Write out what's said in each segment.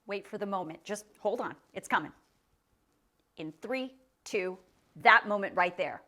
Wait for the moment. Just hold on. It's coming. In 3, 2, that moment right there.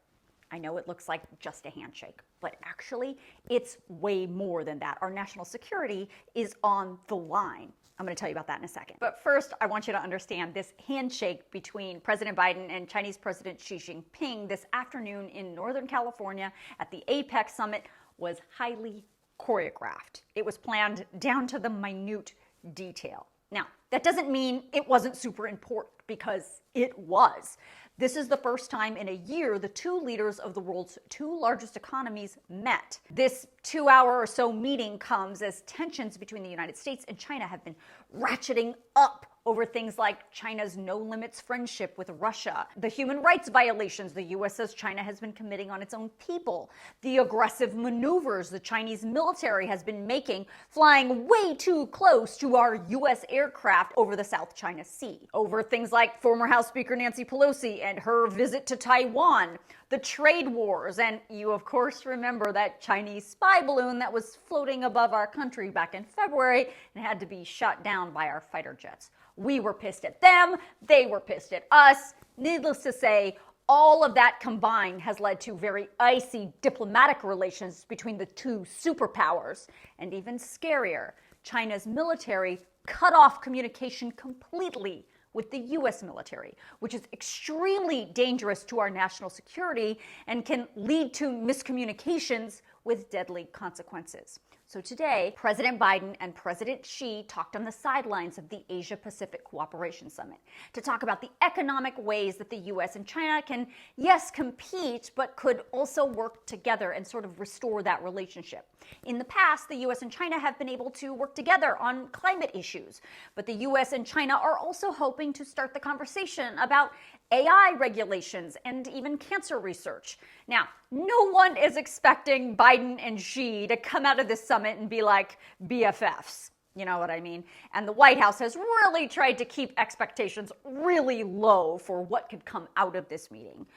I know it looks like just a handshake, but actually it's way more than that. Our national security is on the line. I'm going to tell you about that in a second. But first, I want you to understand this handshake between President Biden and Chinese President Xi Jinping this afternoon in Northern California at the APEC summit was highly choreographed. It was planned down to the minute detail. Now, that doesn't mean it wasn't super important, because it was. This is the first time in a year the two leaders of the world's two largest economies met. This 2-hour or so meeting comes as tensions between the United States and China have been ratcheting up over things like China's no-limits friendship with Russia, the human rights violations the U.S. says China has been committing on its own people, the aggressive maneuvers the Chinese military has been making, flying way too close to our U.S. aircraft over the South China Sea, over things like former House Speaker Nancy Pelosi and her visit to Taiwan, the trade wars, and you of course remember that Chinese spy balloon that was floating above our country back in February and had to be shot down by our fighter jets. We were pissed at them, they were pissed at us. Needless to say, all of that combined has led to very icy diplomatic relations between the two superpowers. And even scarier, China's military cut off communication completely with the U.S. military, which is extremely dangerous to our national security and can lead to miscommunications with deadly consequences. So today, President Biden and President Xi talked on the sidelines of the Asia-Pacific Cooperation Summit to talk about the economic ways that the U.S. and China can, yes, compete, but could also work together and sort of restore that relationship. In the past, the U.S. and China have been able to work together on climate issues, but the U.S. and China are also hoping to start the conversation about AI regulations and even cancer research. Now, no one is expecting Biden and Xi to come out of this summit and be like BFFs. You know what I mean? And the White House has really tried to keep expectations really low for what could come out of this meeting.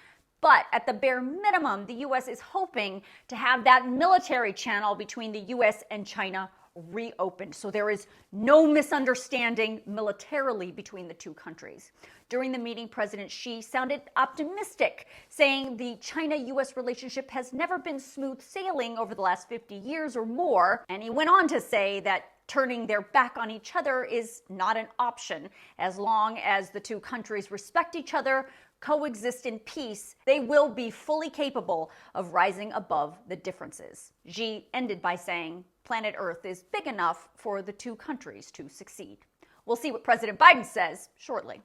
But at the bare minimum, the U.S. is hoping to have that military channel between the U.S. and China reopened, so there is no misunderstanding militarily between the two countries. During the meeting, President Xi sounded optimistic, saying the China-U.S. relationship has never been smooth sailing over the last 50 years or more, and he went on to say that turning their back on each other is not an option. As long as the two countries respect each other, coexist in peace, they will be fully capable of rising above the differences. Xi ended by saying, planet Earth is big enough for the two countries to succeed. We'll see what President Biden says shortly.